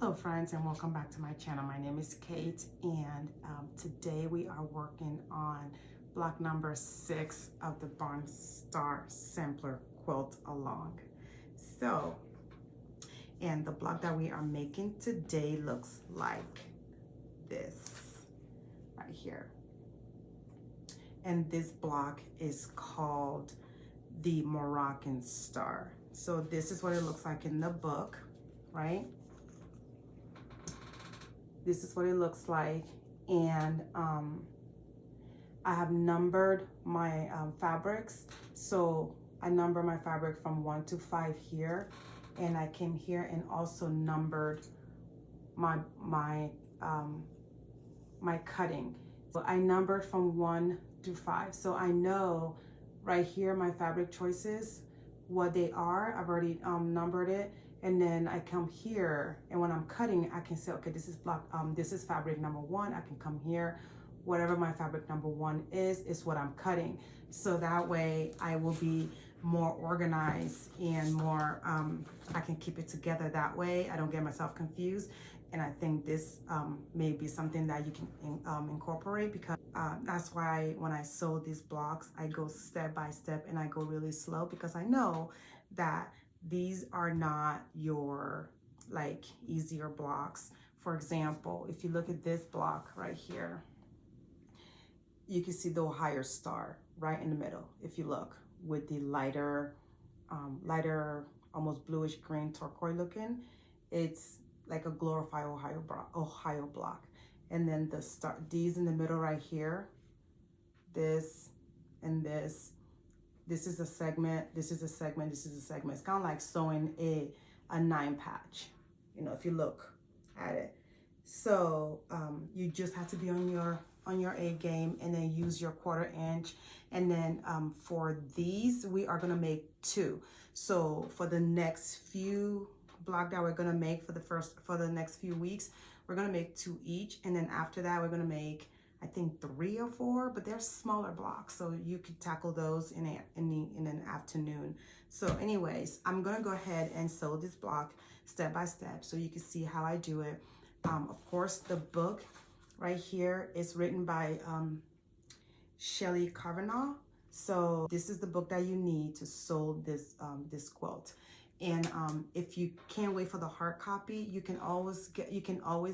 Hello friends, and welcome back to my channel. My name is Kate, and today we are working on block number 6 of the Barn Star Sampler Quilt Along. And the block that we are making today looks like this right here. And this block is called the Moroccan Star. So this is what it looks like in the book, right? This is what it looks like, and I have numbered my fabrics. So I number my fabric from 1 to 5 here, and I came here and also numbered my cutting. So I numbered from 1 to 5, so I know right here my fabric choices, what they are. I've already numbered it. And then I come here, and when I'm cutting, I can say, okay, this is block, this is fabric number 1. I can come here, whatever my fabric number 1 is what I'm cutting. So that way I will be more organized and more, I can keep it together that way. I don't get myself confused. And I think this may be something that you can incorporate, because that's why when I sew these blocks, I go step by step and I go really slow, because I know that these are not your like easier blocks. For example, if you look at this block right here, you can see the Ohio Star right in the middle. If you look with the lighter, almost bluish green turquoise looking, it's like a glorified Ohio block. And then the star, these in the middle right here, this and this. This is a segment, this is a segment, this is a segment. It's kind of like sewing a 9 patch, you know, if you look at it. So you just have to be on your A game, and then use your 1/4 inch. And then for these, we are gonna make 2. So for the next few block that we're gonna make for the next few weeks, we're gonna make 2 each. And then after that, we're gonna make, I think, 3 or 4, but they're smaller blocks, so you could tackle those in an afternoon. So anyways, I'm gonna go ahead and sew this block step by step so you can see how I do it. Of course, the book right here is written by Shelley Kavanaugh. So this is the book that you need to sew this this quilt. And if you can't wait for the hard copy, you can always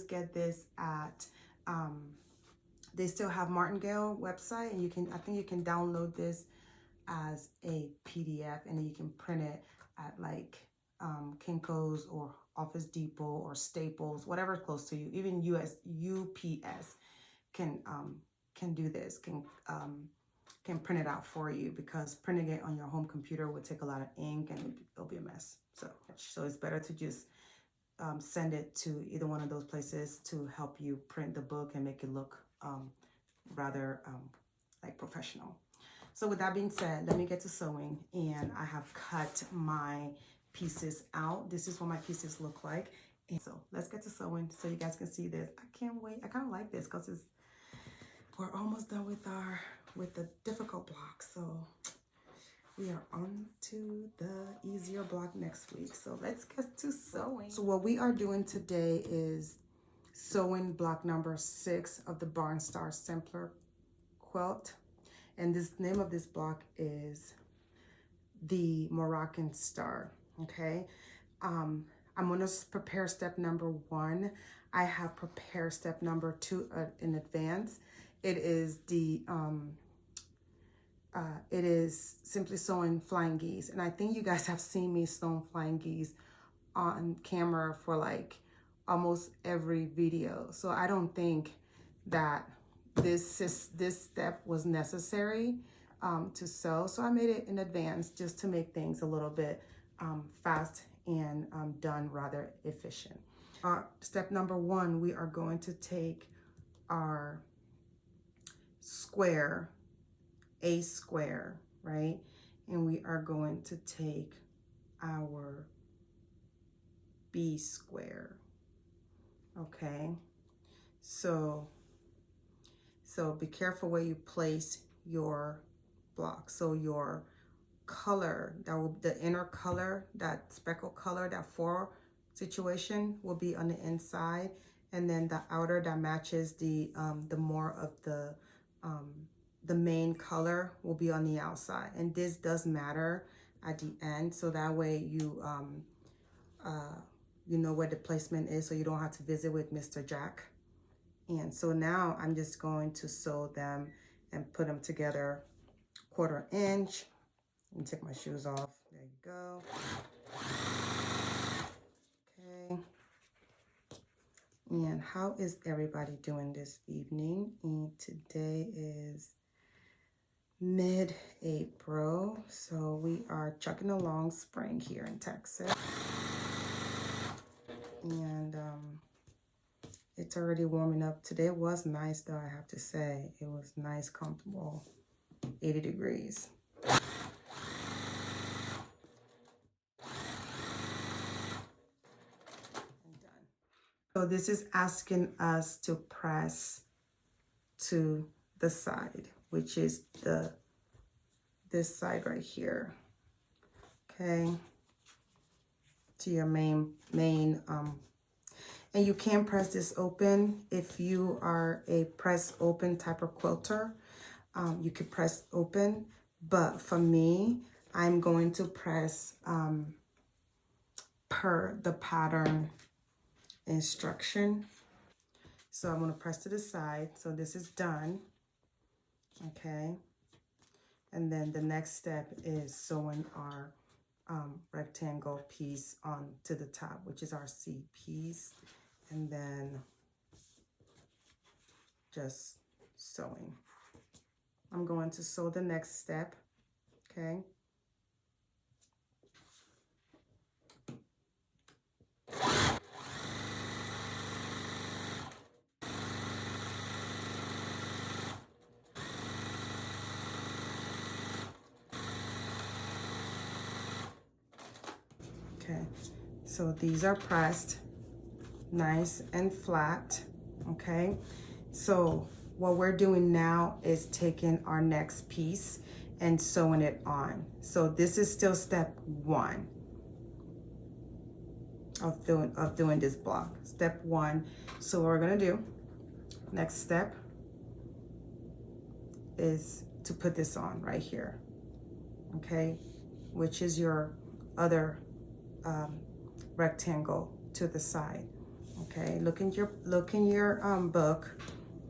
get this at they still have Martingale website, and I think you can download this as a PDF, and then you can print it at like Kinko's or Office Depot or Staples, whatever is close to you. Even UPS can do this, can print it out for you, because printing it on your home computer would take a lot of ink and it'll be a mess. So it's better to just send it to either one of those places to help you print the book and make it look rather like professional. So with that being said, let me get to sewing. And I have cut my pieces out. This is what my pieces look like. And so let's get to sewing so you guys can see this. I can't wait. I kind of like this because we're almost done with the difficult block. So we are on to the easier block next week. So let's get to sewing. So what we are doing today is sewing block number 6 of the Barn Star Sampler Quilt. And this name of this block is the Moroccan Star, okay? I'm gonna prepare step number 1. I have prepared step number 2 in advance. It is it is simply sewing flying geese. And I think you guys have seen me sewing flying geese on camera for like almost every video. So I don't think that this step was necessary to sew. So I made it in advance just to make things a little bit fast and done rather efficient. Step number 1, we are going to take our square, A square, right? And we are going to take our B square. Okay, so be careful where you place your block. So your color, the inner color, that speckle color, that 4 situation will be on the inside, and then the outer that matches the more of the main color will be on the outside. And this does matter at the end, so that way you you know where the placement is, so you don't have to visit with Mr. Jack. And so now I'm just going to sew them and put them together 1/4 inch. Let me take my shoes off. There you go. Okay. And how is everybody doing this evening? And today is mid-April, so we are chugging along spring here in Texas. And it's already warming up. Today was nice though, I have to say. It was nice, comfortable, 80 degrees. I'm done. So this is asking us to press to the side, which is this side right here. Okay. To your main and you can press this open if you are a press open type of quilter. You could press open, but for me, I'm going to press per the pattern instruction. So I'm going to press to the side. So this is done. Okay. And then the next step is sewing our rectangle piece on to the top, which is our C piece, and then just sewing. I'm going to sew the next step. Okay. Okay, so these are pressed nice and flat. Okay, so what we're doing now is taking our next piece and sewing it on. So this is still step 1 of doing this block. Step 1. So what we're gonna do, next step is to put this on right here. Okay, which is your other rectangle to the side. Okay, look in your book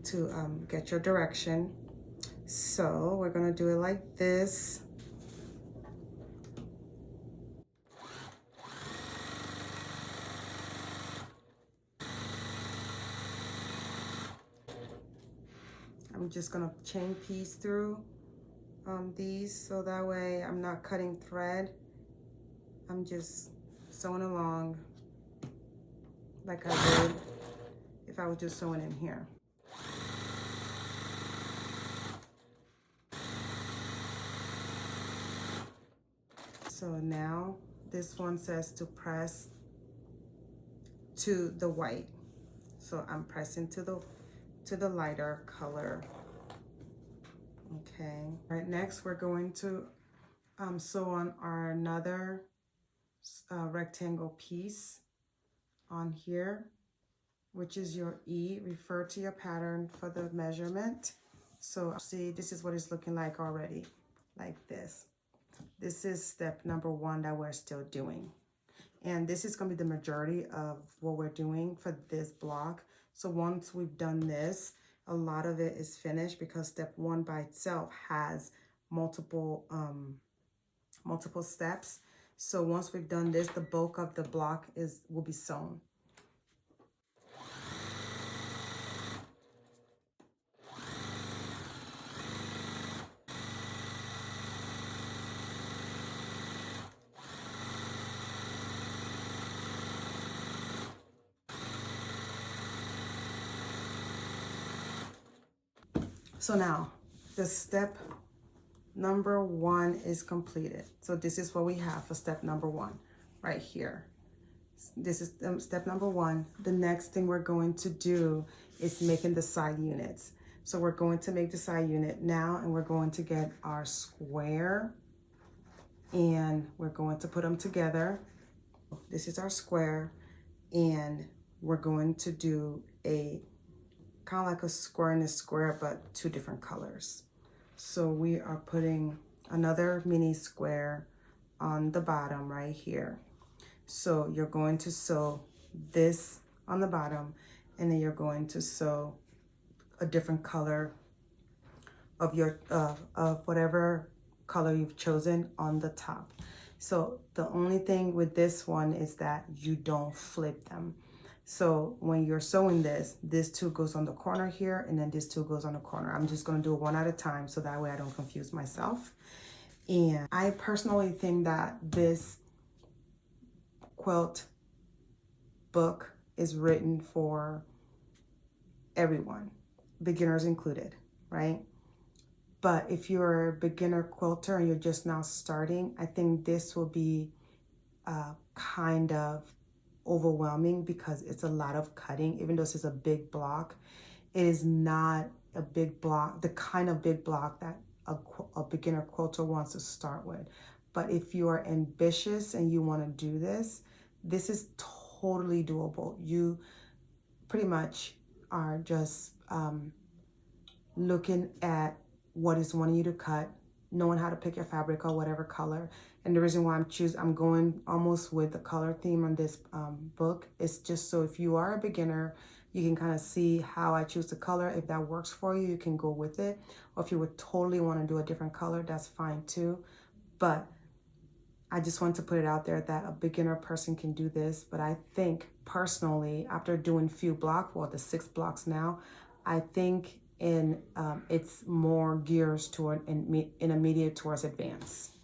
to get your direction. So we're gonna do it like this. I'm just gonna chain piece through these, so that way I'm not cutting thread. I'm just sewing along like I would if I was just sewing in here. So now this one says to press to the white. So I'm pressing to the lighter color. Okay. All right, next we're going to sew on our another rectangle piece on here, which is your E. Refer to your pattern for the measurement. So see, this is what it's looking like already, like this. This is step number 1 that we're still doing. And this is gonna be the majority of what we're doing for this block. So once we've done this, a lot of it is finished because step 1 by itself has multiple steps. So once we've done this, the bulk of the block will be sewn. So now the step number 1 is completed. So this is what we have for step number 1 right here. This is step number 1. The next thing we're going to do is making the side units. So we're going to make the side unit now, and we're going to get our square and we're going to put them together. This is our square, and we're going to do a kind of like a square and a square, but two different colors. So we are putting another mini square on the bottom right here. So you're going to sew this on the bottom, and then you're going to sew a different color of your of whatever color you've chosen on the top. So the only thing with this one is that you don't flip them. So when you're sewing this two goes on the corner here, and then this two goes on the corner. I'm just gonna do it one at a time so that way I don't confuse myself. And I personally think that this quilt book is written for everyone, beginners included, right? But if you're a beginner quilter and you're just now starting, I think this will be kind of overwhelming because it's a lot of cutting. Even though this is a big block, it is not a big block, the kind of big block that a beginner quilter wants to start with. But if you are ambitious and you want to do this, this is totally doable. You pretty much are just looking at what is wanting you to cut, knowing how to pick your fabric or whatever color. And the reason why I'm going almost with the color theme on this book is just so if you are a beginner, you can kind of see how I choose the color. If that works for you, you can go with it. Or if you would totally want to do a different color, that's fine too. But I just want to put it out there that a beginner person can do this. But I think personally, after doing few blocks, well, the 6 blocks now, I think it's more gears toward intermediate towards advanced.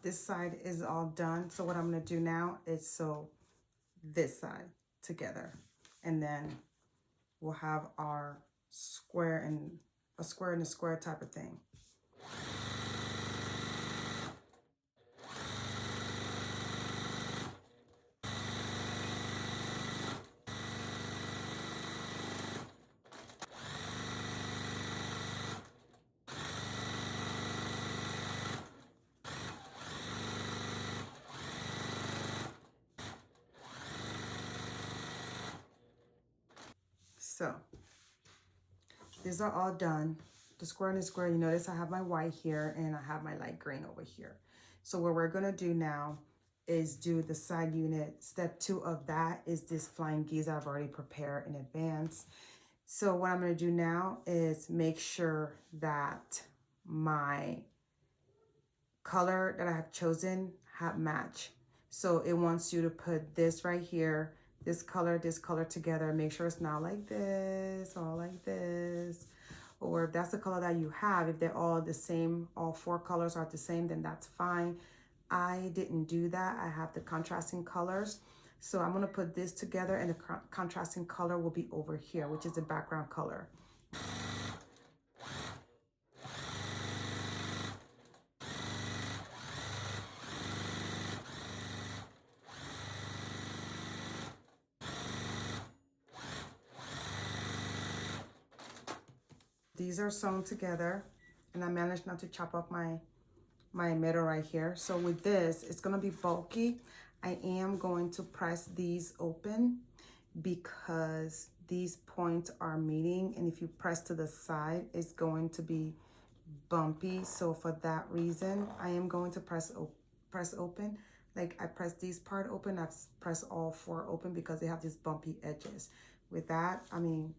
This side is all done. So what I'm going to do now is sew this side together, and then we'll have our square and a square type of thing. So these are all done. The square and the square, you notice I have my white here and I have my light green over here. So what we're gonna do now is do the side unit. Step 2 of that is this flying geese I've already prepared in advance. So what I'm gonna do now is make sure that my color that I have chosen match. So it wants you to put this right here, this color together. Make sure it's not like this, all like this. Or if that's the color that you have, if they're all the same, all 4 colors are the same, then that's fine. I didn't do that. I have the contrasting colors. So I'm gonna put this together, and the contrasting color will be over here, which is the background color. These are sewn together, and I managed not to chop up my middle right here. So with this, it's gonna be bulky. I am going to press these open because these points are meeting, and if you press to the side, it's going to be bumpy. So for that reason, I am going to press open. Like I press these part open, I've pressed all 4 open because they have these bumpy edges. With that, I mean,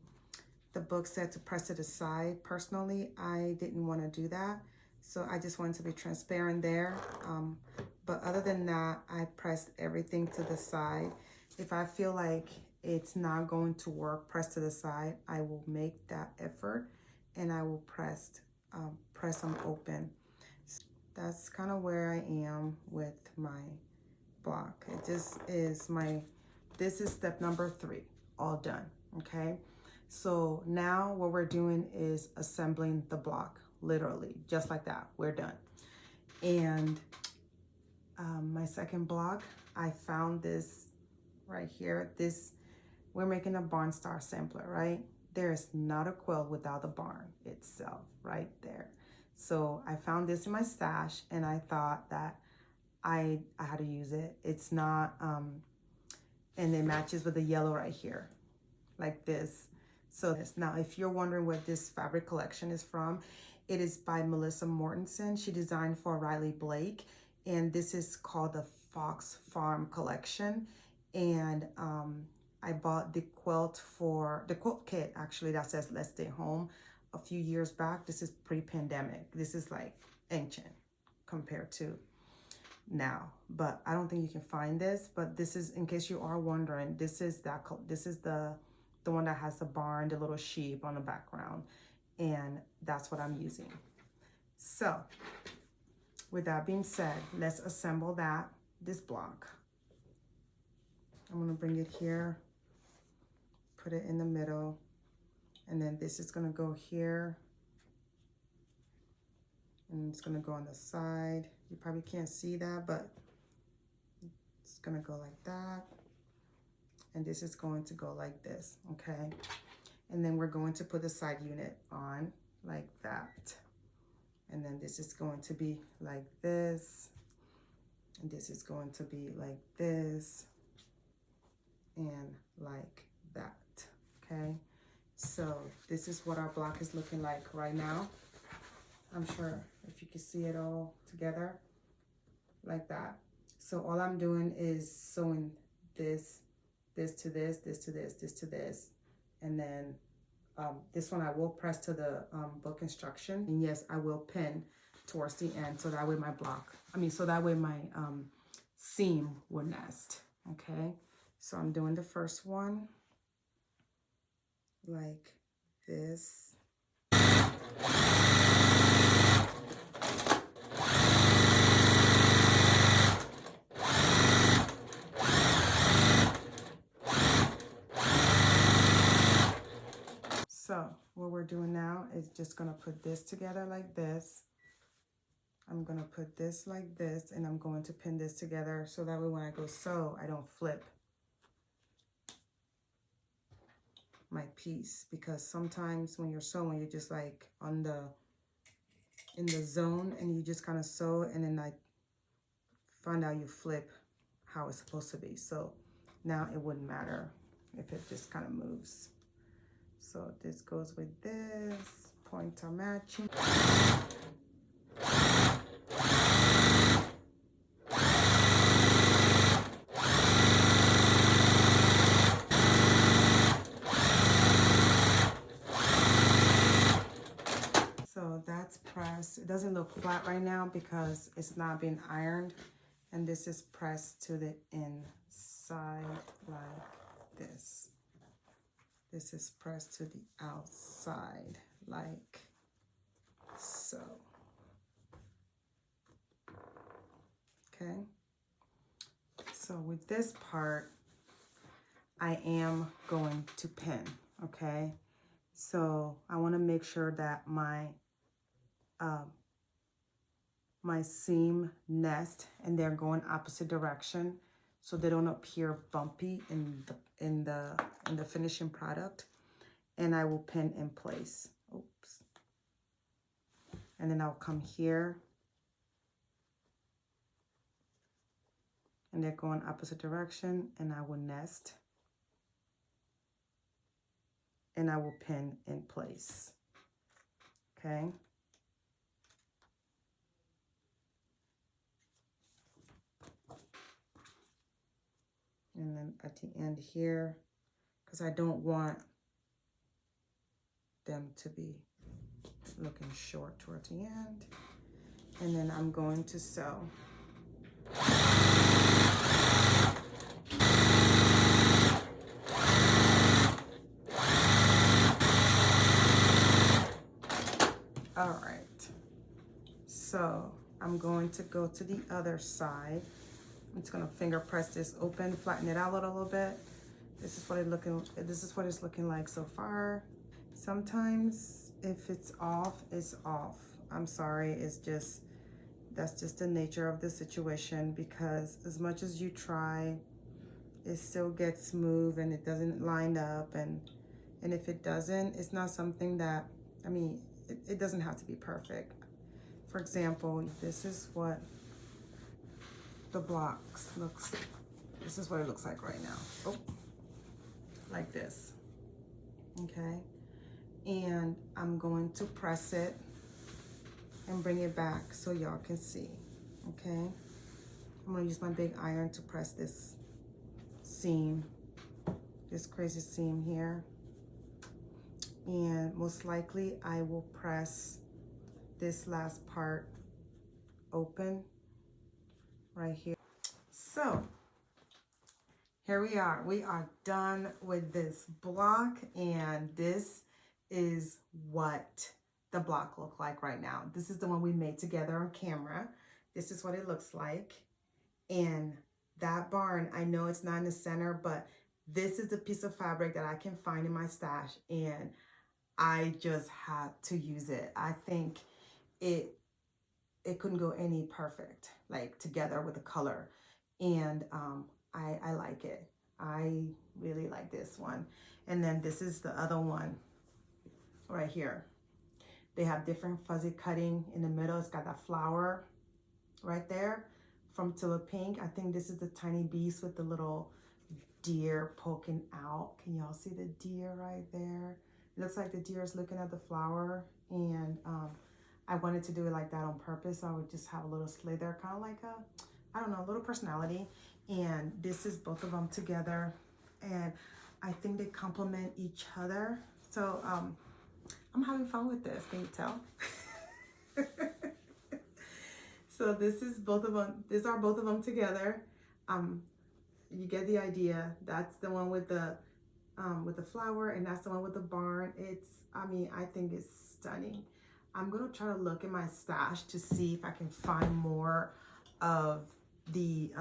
the book said to press to the side. Personally, I didn't want to do that. So I just wanted to be transparent there. But other than that, I pressed everything to the side. If I feel like it's not going to work, press to the side, I will make that effort and I will press them open. So that's kind of where I am with my block. It just is this is step number 3, all done, okay? So now what we're doing is assembling the block. literally, just like that, we're done. And my second block, I found this right here. We're making a barn star sampler, right? There is not a quilt without the barn itself right there. So I found this in my stash and I thought that I had to use it. It's not, and it matches with the yellow right here, like this. So now if you're wondering what this fabric collection is from, it is by Melissa Mortensen. She designed for Riley Blake, and this is called the Fox Farm collection. And I bought the quilt kit actually that says Let's Stay Home a few years back. This is pre-pandemic. This is like ancient compared to now, but I don't think you can find this. But this is, in case you are wondering, this is the one that has the barn, the little sheep on the background, and that's what I'm using. So with that being said, let's assemble this block. I'm gonna bring it here, put it in the middle, and then this is gonna go here, and it's gonna go on the side. You probably can't see that, but it's gonna go like that. And this is going to go like this, okay? And then we're going to put the side unit on like that. And then this is going to be like this. And this is going to be like this. And like that, okay? So this is what our block is looking like right now. I'm sure if you can see it all together like that. So all I'm doing is sewing this to this, this to this, this to this. And then this one I will press to the book instruction. And yes, I will pin towards the end so that way my seam will nest, okay? So I'm doing the first one like this. So what we're doing now is just gonna put this together like this. I'm gonna put this like this, and I'm going to pin this together so that way when I go sew, I don't flip my piece, because sometimes when you're sewing, you're just like in the zone and you just kind of sew, and then I find out you flip how it's supposed to be. So now it wouldn't matter if it just kind of moves. So this goes with this, points are matching. So that's pressed. It doesn't look flat right now because it's not being ironed. And this is pressed to the inside like this. This is pressed to the outside like so. Okay. So with this part, I am going to pin, okay? So I want to make sure that my seam nest and they're going opposite direction, so they don't appear bumpy in the finishing product. And I will pin in place. Oops. And then I'll come here, and they're going opposite direction, and I will nest, and I will pin in place. Okay. And then at the end here, because I don't want them to be looking short towards the end. And then I'm going to sew. All right, so I'm going to go to the other side. I'm just gonna finger press this open, flatten it out a little bit. This is what it's looking like so far. Sometimes If it's off, it's off. I'm sorry, it's just, that's just the nature of the situation, because as much as you try, it still gets smooth and it doesn't line up, and if it doesn't, it's not something that, I mean, it doesn't have to be perfect. For example, this is what the blocks looks, this is what it looks like right now. Oh, like this, okay? And I'm going to press it and bring it back so y'all can see, okay? I'm gonna use my big iron to press this seam, this crazy seam here. And most likely I will press this last part open right here. So here we are done with this block, and this is what the block look like right now. This is the one we made together on camera. This is what it looks like. And that barn, I know it's not in the center, but this is a piece of fabric that I can find in my stash, and I just had to use it. I think it couldn't go any perfect, like together with the color. And I like it. I really like this one. And then this is the other one right here. They have different fuzzy cutting in the middle. It's got that flower right there from Tilla Pink. I think this is the tiny beast with the little deer poking out. Can y'all see the deer right there? It looks like the deer is looking at the flower, and I wanted to do it like that on purpose. So I would just have a little sleigh there, kind of like a, I don't know, a little personality. And this is both of them together, and I think they complement each other. So I'm having fun with this, can you tell? So this is both of them, these are both of them together. You get the idea. That's the one with the flower, and that's the one with the barn. It's, I mean, I think it's stunning. I'm gonna try to look in my stash to see if I can find more of the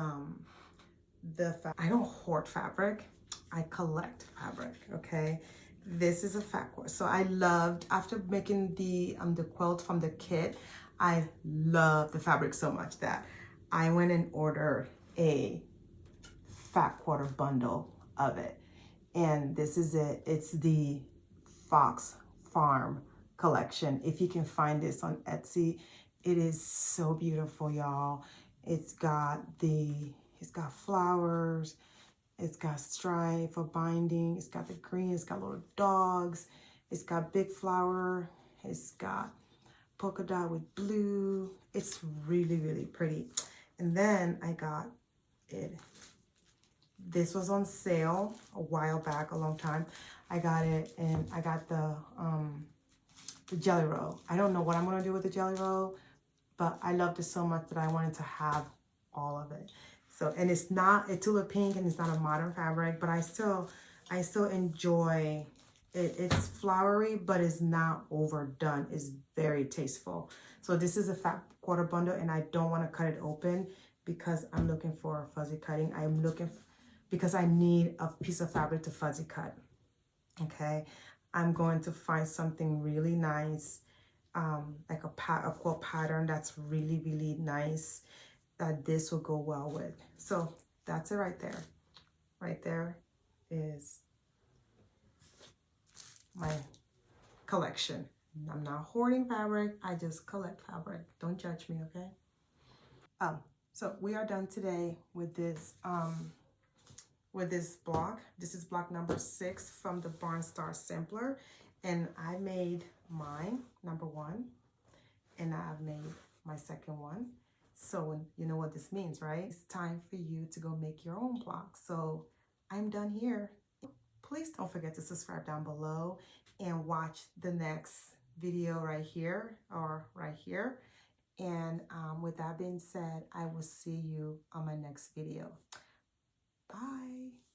I don't hoard fabric, I collect fabric, okay? This is a fat cord. So I loved, after making the quilt from the kit, I love the fabric so much that I went and ordered a fat quarter bundle of it. And this is it. It's the Fox Farm collection. If you can find this on Etsy, it is so beautiful, y'all. It's got flowers, it's got stripe for binding, it's got the green, it's got little dogs, it's got big flower, it's got polka dot with blue. It's really, really pretty. And then I got it. This was on sale a while back, a long time. I got it, and I got the jelly roll. I don't know what I'm gonna do with the jelly roll, but I loved it so much that I wanted to have all of it. So, and it's not a Tilla Pink, and it's not a modern fabric, but I still enjoy it. It's flowery, but it's not overdone. It's very tasteful. So this is a fat quarter bundle, and I don't want to cut it open because I'm looking for a fuzzy cutting. Because I need a piece of fabric to fuzzy cut, okay? I'm going to find something really nice, like a quilt pattern that's really, really nice, that this will go well with. So that's it right there. Right there is my collection. I'm not hoarding fabric, I just collect fabric. Don't judge me, okay? So we are done today with this block. This is block number 6 from the Barnstar Sampler, and I made mine, number 1, and I've made my second one. So you know what this means, right? It's time for you to go make your own block. So I'm done here. Please don't forget to subscribe down below and watch the next video right here or right here. And with that being said, I will see you on my next video. Bye.